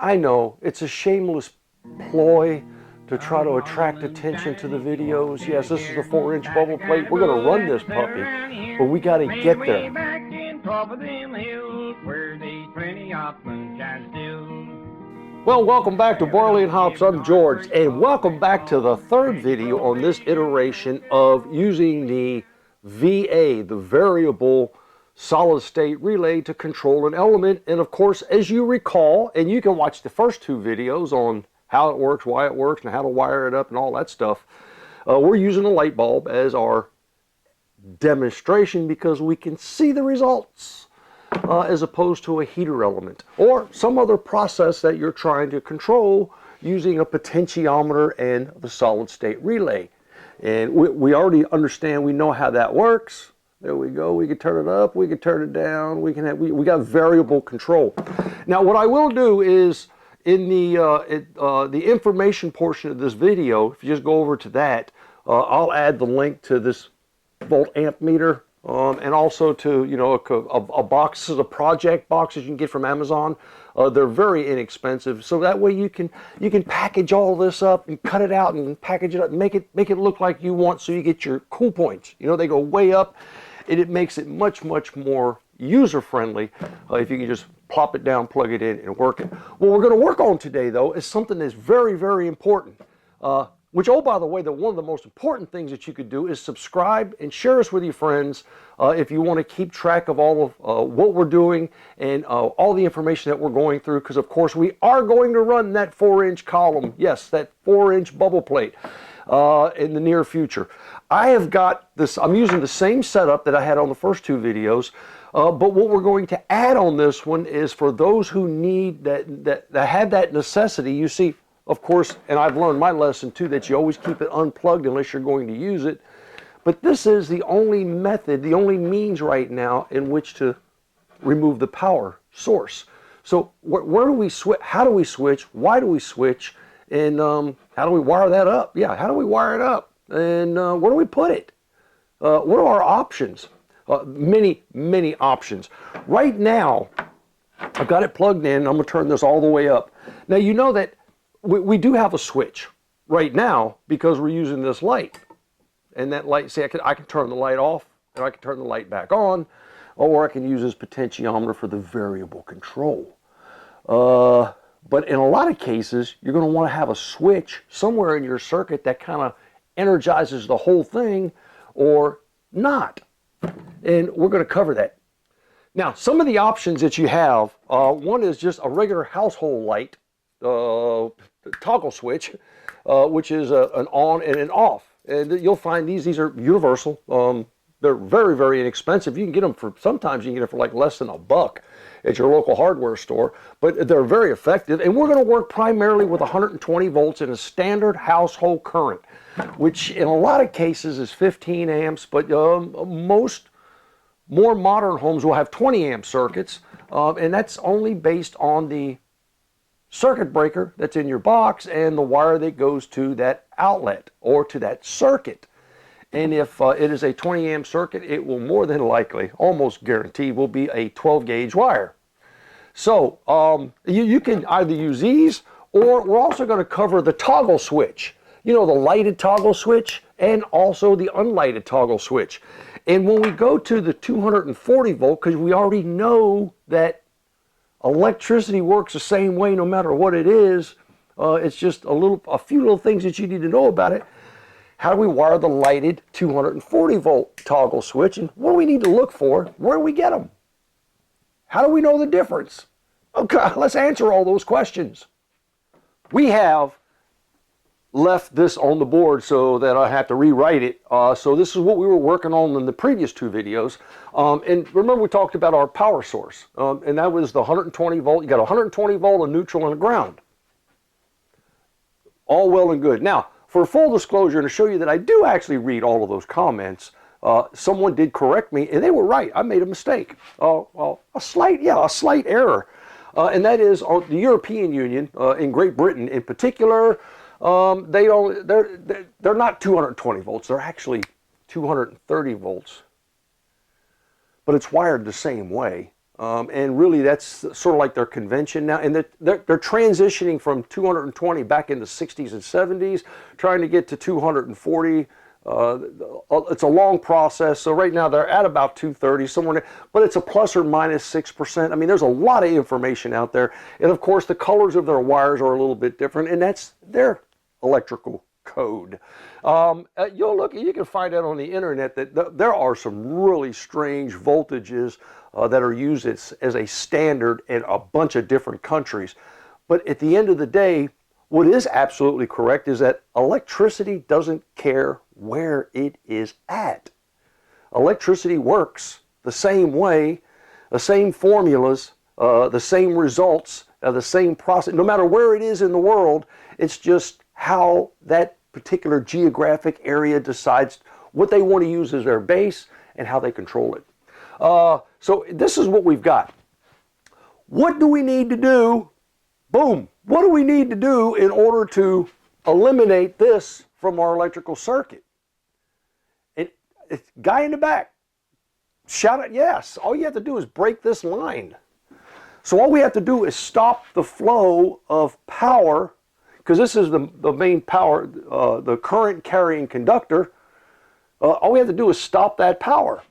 I know, it's a shameless ploy to try to attract attention to the videos. Yes, this is the 4-inch bubble plate. We're going to run this puppy, but we got to get there. Well, welcome back to Barley and Hops. I'm George, and welcome back to the third video on this iteration of using the VA, the variable solid state relay, to control an element. And of course, as you recall, and you can watch the first two videos on how it works, why it works, and how to wire it up and all that stuff, we're using a light bulb as our demonstration because we can see the results. As opposed to a heater element or some other process that you're trying to control using a potentiometer and the solid state relay. And we already understand, we know how that works. There we go. We can turn it up, we can turn it down, we got variable control. Now what I will do is in the information portion of this video, if you just go over to that, I'll add the link to this volt amp meter. And also to, you know, a box. This is a project box that you can get from Amazon. They're very inexpensive, so that way you can package all this up and cut it out and package it up and make it look like you want, so you get your cool points. You know, they go way up, and it makes it much more user friendly if you can just plop it down, plug it in, and work it. What we're going to work on today, though, is something that's very important. Which, oh, by the way, one of the most important things that you could do is subscribe and share us with your friends if you want to keep track of all of what we're doing and all the information that we're going through, because, of course, we are going to run that 4-inch column, yes, that 4-inch bubble plate in the near future. I have got this, I'm using the same setup that I had on the first two videos, but what we're going to add on this one is for those who need that have that necessity. You see, of course, and I've learned my lesson too, that you always keep it unplugged unless you're going to use it. But this is the only method, the only means right now in which to remove the power source. So where do we switch? How do we switch? Why do we switch? And how do we wire that up? Yeah, how do we wire it up? And where do we put it? What are our options? Many options. Right now, I've got it plugged in. I'm going to turn this all the way up. Now, you know that we do have a switch right now because we're using this light. And that light, see, I can turn the light off, and I can turn the light back on, or I can use this potentiometer for the variable control. But in a lot of cases, you're going to want to have a switch somewhere in your circuit that kind of energizes the whole thing, or not. And we're going to cover that. Now, some of the options that you have, one is just a regular household light, toggle switch, which is an on and an off. And you'll find these are universal. They're very inexpensive. You can get them for, sometimes you can get them for like less than $1 at your local hardware store, but they're very effective. And we're going to work primarily with 120 volts in a standard household current, which in a lot of cases is 15 amps, but most more modern homes will have 20 amp circuits, and that's only based on the circuit breaker that's in your box and the wire that goes to that outlet or to that circuit. And if it is a 20 amp circuit, it will more than likely, almost guaranteed, will be a 12 gauge wire. So you can either use these, or we're also going to cover the toggle switch. You know, the lighted toggle switch and also the unlighted toggle switch. And when we go to the 240 volt, because we already know that electricity works the same way no matter what it is. It's just a few little things that you need to know about it. How do we wire the lighted 240 volt toggle switch? And what do we need to look for? Where do we get them? How do we know the difference? Okay, let's answer all those questions. We have left this on the board so that I have to rewrite it. So this is what we were working on in the previous two videos. And remember, we talked about our power source, and that was the 120 volt. You got 120 volt, a neutral, and a ground. All well and good. Now, for full disclosure, and to show you that I do actually read all of those comments, someone did correct me, and they were right. I made a mistake. Well, a slight error. And that is the European Union, in Great Britain in particular, they're not 220 volts. They're actually 230 volts. But it's wired the same way. And really that's sort of like their convention now. And they're transitioning from 220 back in the 60s and 70s, trying to get to 240. It's a long process. So right now they're at about 230, somewhere, but it's a plus or minus 6%. I mean, there's a lot of information out there. And of course, the colors of their wires are a little bit different, and that's their electrical code. You can find out on the internet that there are some really strange voltages that are used as a standard in a bunch of different countries. But at the end of the day, what is absolutely correct is that electricity doesn't care where it is at. Electricity works the same way, the same formulas, the same results, the same process, no matter where it is in the world. It's just how that particular geographic area decides what they want to use as their base and how they control it. So this is what we've got. What do we need to do? Boom. What do we need to do in order to eliminate this from our electrical circuit? Guy in the back, shout out yes. All you have to do is break this line. So all we have to do is stop the flow of power, because this is the main power, the current carrying conductor. All we have to do is stop that power.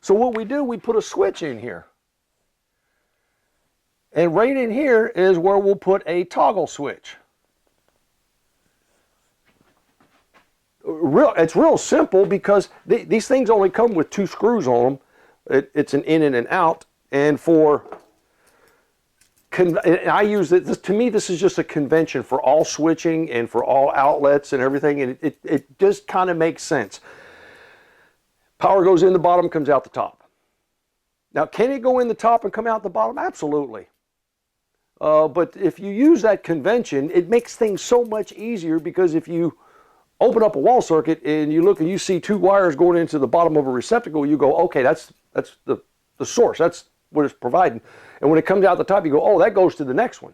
So what we do, we put a switch in here. And right in here is where we'll put a toggle switch. It's real simple because these things only come with 2 screws on them. It's an in and an out. And I use it, to me this is just a convention for all switching and for all outlets and everything, and it just kind of makes sense. Power goes in the bottom, comes out the top. Now, can it go in the top and come out the bottom? Absolutely. But if you use that convention, it makes things so much easier, because if you open up a wall circuit and you look and you see 2 wires going into the bottom of a receptacle, you go, okay, that's the source. That's what it's providing. And when it comes out the top, you go, oh, that goes to the next one.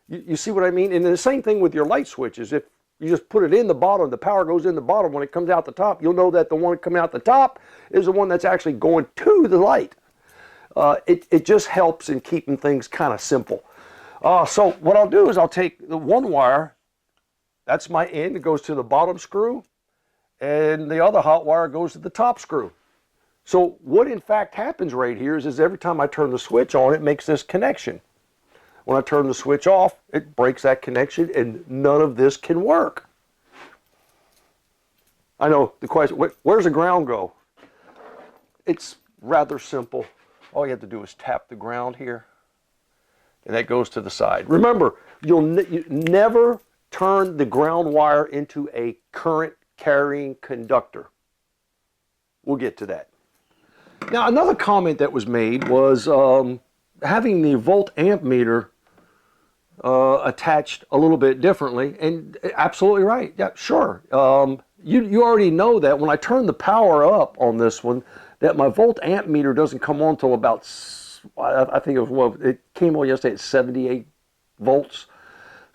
You see what I mean? And the same thing with your light switches. If you just put it in the bottom, the power goes in the bottom. When it comes out the top, you'll know that the one coming out the top is the one that's actually going to the light. It just helps in keeping things kind of simple. So what I'll do is I'll take the one wire, that's my end, it goes to the bottom screw, and the other hot wire goes to the top screw. So what in fact happens right here is every time I turn the switch on, it makes this connection. When I turn the switch off, it breaks that connection, and none of this can work. I know the question, where's the ground go? It's rather simple. All you have to do is tap the ground here, and that goes to the side. Remember, you never turn the ground wire into a current carrying conductor. We'll get to that. Now, another comment that was made was having the volt amp meter attached a little bit differently, and absolutely right. Yeah, sure. You already know that when I turn the power up on this one, that my volt amp meter doesn't come on until about, I think it was, well, it came on yesterday at 78 volts.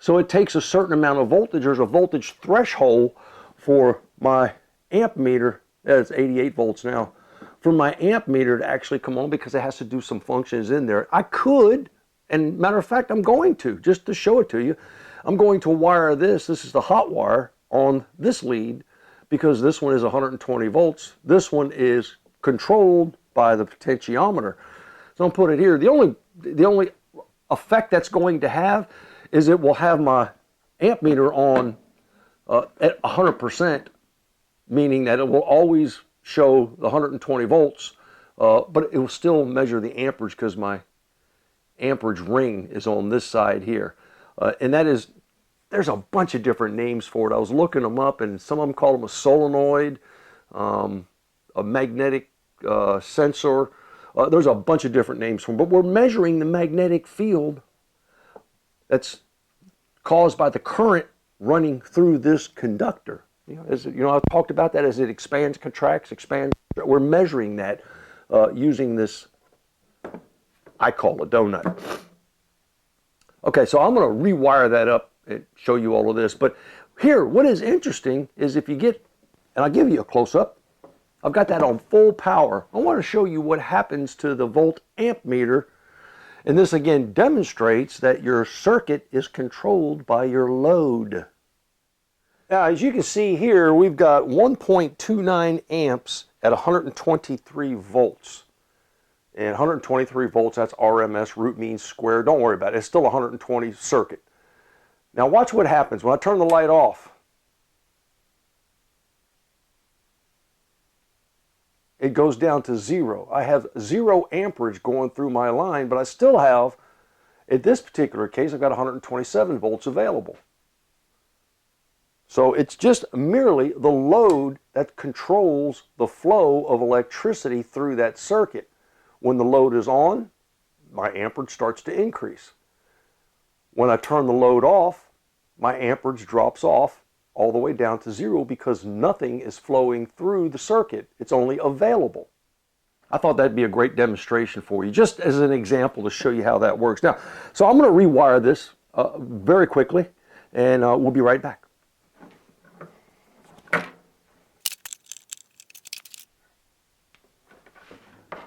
So it takes a certain amount of voltage. There's a voltage threshold for my amp meter. It's 88 volts now. For my amp meter to actually come on, because it has to do some functions in there. I could, and matter of fact, I'm going to, just to show it to you, I'm going to wire this is the hot wire, on this lead, because this one is 120 volts. This one is controlled by the potentiometer. So I'll put it here. The only effect that's going to have is it will have my amp meter on at 100%, meaning that it will always show the 120 volts, but it will still measure the amperage, because my amperage ring is on this side here. And that is, there's a bunch of different names for it. I was looking them up, and some of them call them a solenoid, a magnetic sensor. There's a bunch of different names for them, but we're measuring the magnetic field that's caused by the current running through this conductor. I've talked about that as it expands, contracts, expands. We're measuring that using this, I call a donut. Okay, so I'm going to rewire that up and show you all of this. But here, what is interesting is if you get, and I'll give you a close-up. I've got that on full power. I want to show you what happens to the volt amp meter. And this again demonstrates that your circuit is controlled by your load. Now, as you can see here, we've got 1.29 amps at 123 volts. And 123 volts, that's RMS, root mean square. Don't worry about it. It's still 120 circuit. Now watch what happens when I turn the light off. It goes down to 0. I have 0 amperage going through my line, but I still have, in this particular case, I've got 127 volts available. So it's just merely the load that controls the flow of electricity through that circuit. When the load is on, my amperage starts to increase. When I turn the load off, my amperage drops off all the way down to 0 because nothing is flowing through the circuit. It's only available. I thought that'd be a great demonstration for you, just as an example to show you how that works. Now, so I'm going to rewire this very quickly, and we'll be right back.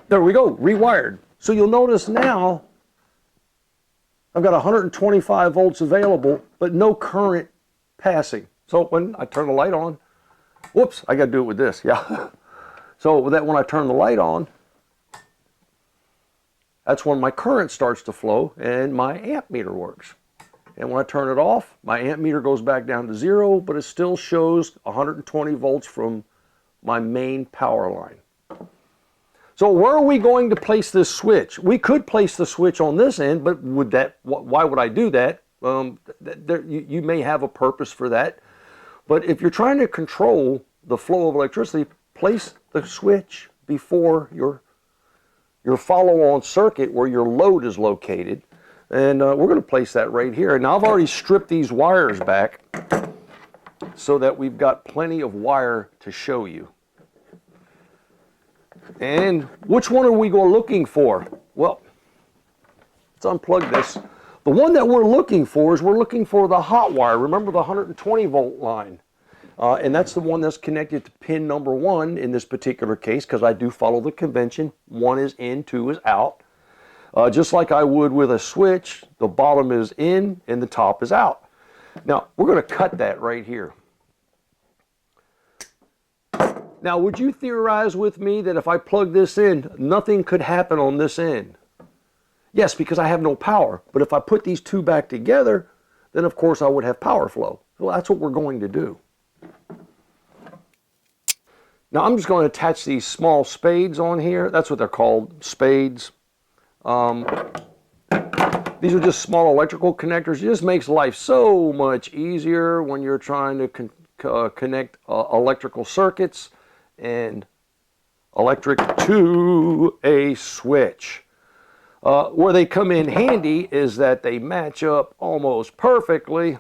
There we go, rewired. So you'll notice now I've got 125 volts available, but no current passing. So when I turn the light on, whoops, I got to do it with this, yeah. So with that, when I turn the light on, that's when my current starts to flow and my amp meter works. And when I turn it off, my amp meter goes back down to 0, but it still shows 120 volts from my main power line. So where are we going to place this switch? We could place the switch on this end, but why would I do that? You may have a purpose for that. But if you're trying to control the flow of electricity, place the switch before your follow-on circuit where your load is located. And we're going to place that right here. Now I've already stripped these wires back so that we've got plenty of wire to show you. And which one are we looking for? Well, let's unplug this. The one that we're looking for is we're looking for the hot wire. Remember the 120 volt line. And that's the one that's connected to pin number 1 in this particular case, because I do follow the convention. 1 is in, 2 is out. Just like I would with a switch, the bottom is in and the top is out. Now, we're going to cut that right here. Now, would you theorize with me that if I plug this in, nothing could happen on this end? Yes, because I have no power. But if I put these two back together, then of course I would have power flow. So that's what we're going to do. Now I'm just going to attach these small spades on here. That's what they're called, spades. These are just small electrical connectors. It just makes life so much easier when you're trying to connect electrical circuits and electric to a switch. Where they come in handy is that they match up almost perfectly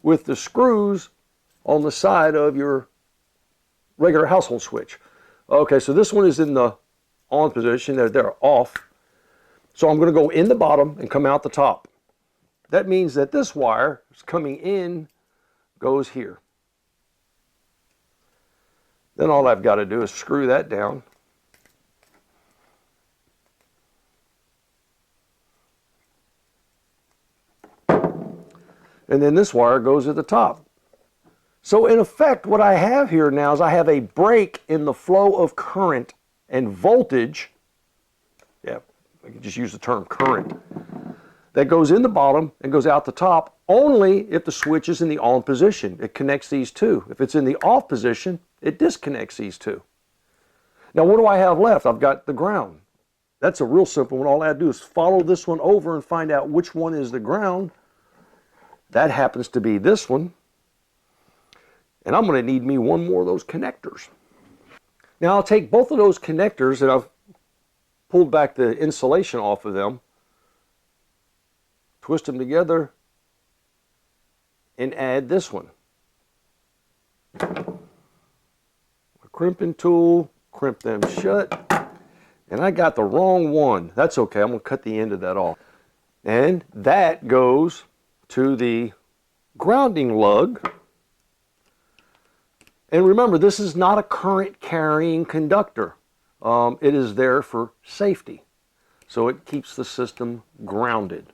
with the screws on the side of your regular household switch. Okay, so this one is in the on position. They're off. So I'm going to go in the bottom and come out the top. That means that this wire is coming in, goes here. Then all I've got to do is screw that down. And then this wire goes at the top. So in effect, what I have here now is I have a break in the flow of current and voltage. Yeah, I can just use the term current. That goes in the bottom and goes out the top only if the switch is in the on position. It connects these two. If it's in the off position, it disconnects these two. Now what do I have left? I've got the ground. That's a real simple one. All I have to do is follow this one over and find out which one is the ground. That happens to be this one. And I'm going to need me one more of those connectors. Now I'll take both of those connectors and I've pulled back the insulation off of them, twist them together, and add this one. A crimping tool, crimp them shut. And I got the wrong one. That's okay, I'm going to cut the end of that off. And that goes to the grounding lug And remember, this is not a current carrying conductor. It is there for safety. So it keeps the system grounded.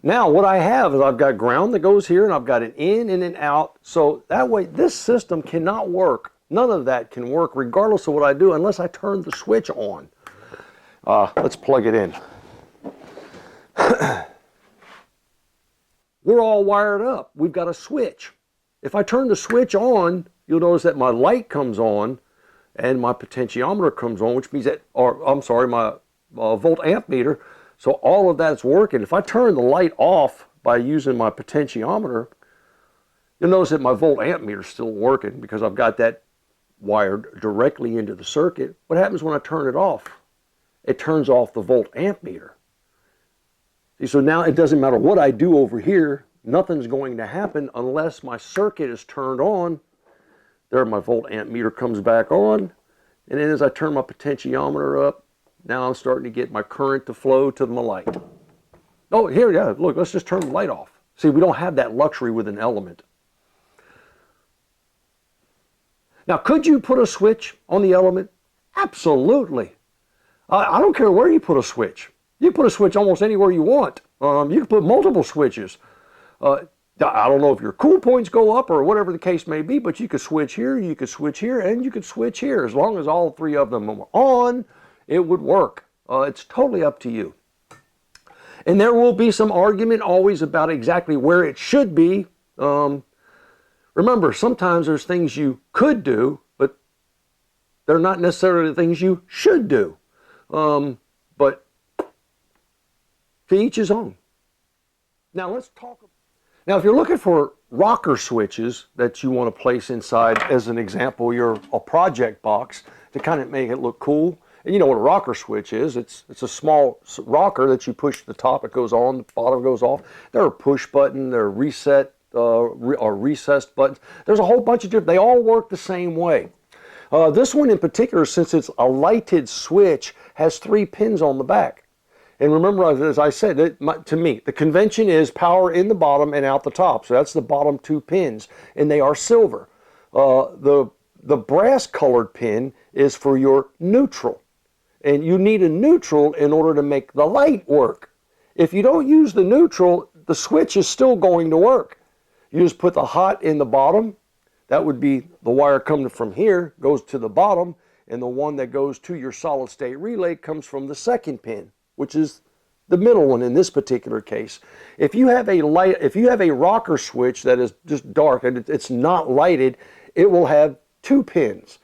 Now what I have is I've got ground that goes here, and I've got an in and an out. So that way this system cannot work. None of that can work regardless of what I do unless I turn the switch on. Let's plug it in. We're all wired up. We've got a switch. If I turn the switch on, you'll notice that my light comes on and my potentiometer comes on, which means that, or I'm sorry, my volt amp meter. So all of that's working. If I turn the light off by using my potentiometer, you'll notice that my volt amp meter is still working because I've got that wired directly into the circuit. What happens when I turn it off? It turns off the volt amp meter. See, so now it doesn't matter what I do over here, nothing's going to happen unless my circuit is turned on. There, my volt amp meter comes back on, and then as I turn my potentiometer up, now I'm starting to get my current to flow to my light. Oh, here, yeah, look, let's just turn the light off. See, we don't have that luxury with an element. Now, could you put a switch on the element? Absolutely. I don't care where you put a switch. You can put a switch almost anywhere you want. You can put multiple switches. I don't know if your cool points go up or whatever the case may be, but you could switch here, you could switch here, and you could switch here. As long as all three of them are on, it would work. It's totally up to you. And there will be some argument always about exactly where it should be. Remember, sometimes there's things you could do, but they're not necessarily the things you should do. But to each his own. Now let's talk. Now if you're looking for rocker switches that you want to place inside, as an example, a project box to kind of make it look cool. And you know what a rocker switch is. It's a small rocker that you push the top, it goes on, the bottom goes off. There are push button, there are reset or recessed buttons. There's a whole bunch of different, they all work the same way. This one in particular, since it's a lighted switch, has 3 pins on the back. And remember, as I said, to me, the convention is power in the bottom and out the top. So that's the bottom 2 pins, and they are silver. The brass colored pin is for your neutral. And you need a neutral in order to make the light work. If you don't use the neutral, the switch is still going to work. You just put the hot in the bottom. That would be the wire coming from here, goes to the bottom, and the one that goes to your solid state relay comes from the second pin, which is the middle one in this particular case. If you have a rocker switch that is just dark and it's not lighted, it will have 2 pins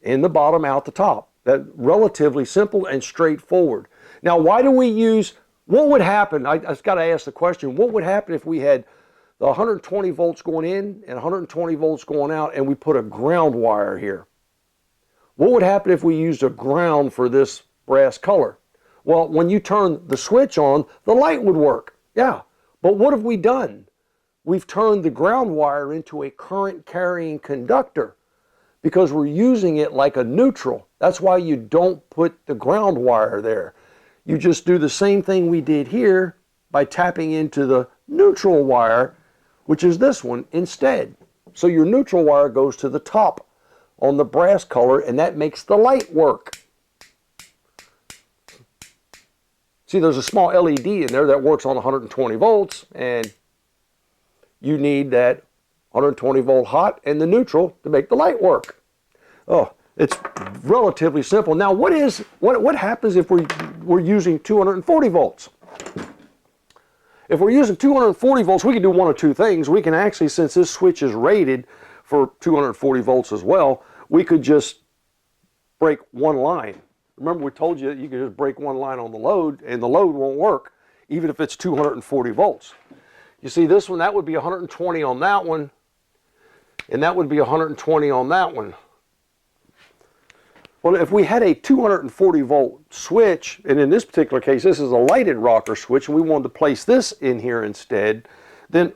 in the bottom, out the top. That's relatively simple and straightforward. Now, why do we use, what would happen, I've got to ask the question, what would happen if we had the 120 volts going in and 120 volts going out and we put a ground wire here? What would happen if we used a ground for this brass color? Well, when you turn the switch on, the light would work. Yeah, but what have we done? We've turned the ground wire into a current carrying conductor because we're using it like a neutral. That's why you don't put the ground wire there. You just do the same thing we did here by tapping into the neutral wire, which is this one, instead. So your neutral wire goes to the top on the brass color, and that makes the light work. See, there's a small LED in there that works on 120 volts, and you need that 120 volt hot and the neutral to make the light work. Oh, it's relatively simple. Now, what happens if we're using 240 volts? If we're using 240 volts, we can do one of 2 things. We can actually, since this switch is rated for 240 volts as well, we could just break one line. Remember, we told you that you could just break one line on the load, and the load won't work, even if it's 240 volts. You see this one, that would be 120 on that one, and that would be 120 on that one. Well, if we had a 240 volt switch, and in this particular case, this is a lighted rocker switch, and we wanted to place this in here instead, then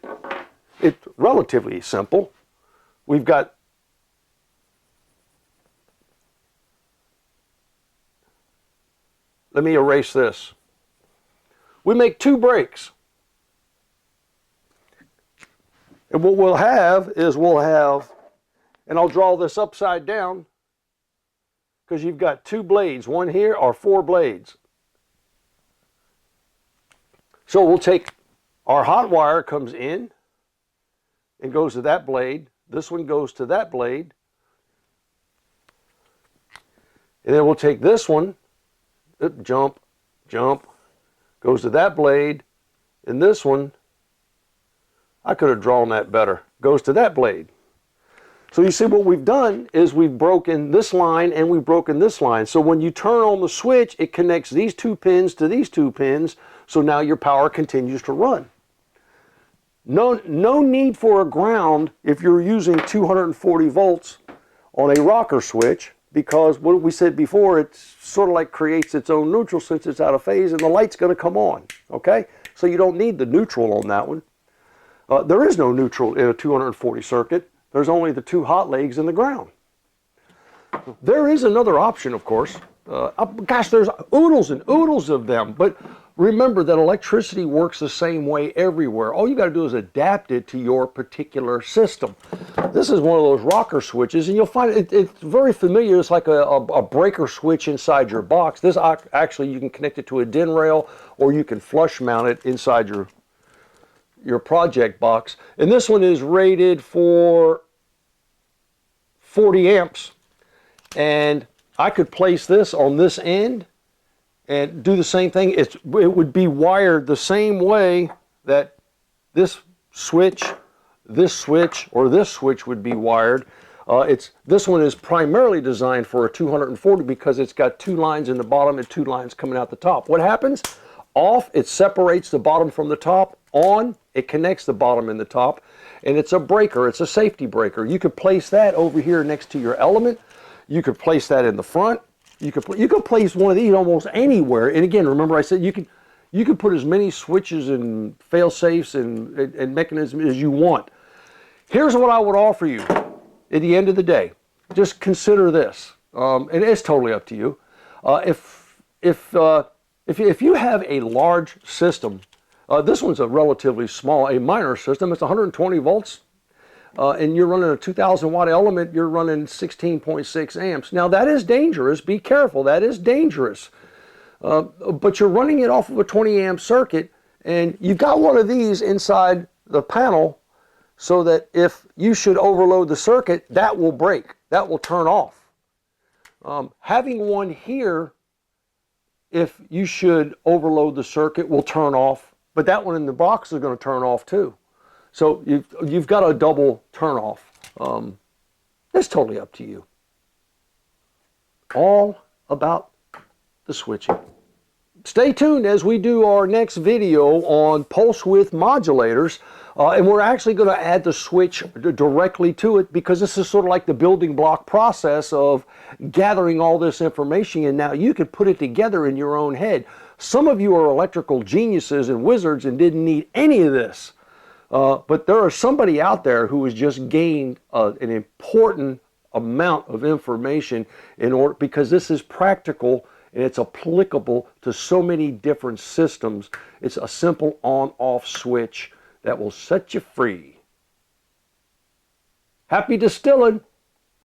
it's relatively simple. We've got let me erase this. We make 2 breaks. And what we'll have is we'll have And I'll draw this upside down because you've got 2 blades, one here or 4 blades. So we'll take our hot wire comes in and goes to that blade. This one goes to that blade. And then we'll take this one, jump, jump, goes to that blade, and this one, I could have drawn that better, goes to that blade. So you see what we've done is we've broken this line and we've broken this line. So when you turn on the switch, it connects these 2 pins to these 2 pins, so now your power continues to run. No need for a ground if you're using 240 volts on a rocker switch, because what we said before, it sort of like creates its own neutral since it's out of phase, and the light's going to come on, okay? So you don't need the neutral on that one. There is no neutral in a 240 circuit. There's only the 2 hot legs in the ground. There is another option, of course. Gosh, there's oodles and oodles of them, but remember that electricity works the same way everywhere. All you got to do is adapt it to your particular system. This is one of those rocker switches, and you'll find it's very familiar. It's like a breaker switch inside your box. This actually, you can connect it to a DIN rail, or you can flush mount it inside your project box. And this one is rated for 40 amps, and I could place this on this end and do the same thing. It would be wired the same way that this switch, or this switch would be wired. This one is primarily designed for a 240 because it's got 2 lines in the bottom and 2 lines coming out the top. What happens? Off, it separates the bottom from the top. On, it connects the bottom and the top. And it's a breaker. It's a safety breaker. You could place that over here next to your element. You could place that in the front. You could place one of these almost anywhere. And again, remember I said you could put as many switches and fail safes and mechanisms as you want. Here's what I would offer you at the end of the day. Just consider this, and it's totally up to you. If you have a large system, this one's a relatively small, a minor system. It's 120 volts. And you're running a 2,000 watt element, you're running 16.6 amps. Now that is dangerous, be careful, that is dangerous. But you're running it off of a 20 amp circuit, and you've got one of these inside the panel so that if you should overload the circuit, that will break, that will turn off. Having one here, if you should overload the circuit, will turn off, but that one in the box is going to turn off too. So you've got a double turn off. It's totally up to you. All about the switching. Stay tuned as we do our next video on pulse width modulators. And we're actually going to add the switch directly to it, because this is sort of like the building block process of gathering all this information, and now you can put it together in your own head. Some of you are electrical geniuses and wizards and didn't need any of this. But there are somebody out there who has just gained an important amount of information because this is practical and it's applicable to so many different systems. It's a simple on-off switch that will set you free. Happy distilling!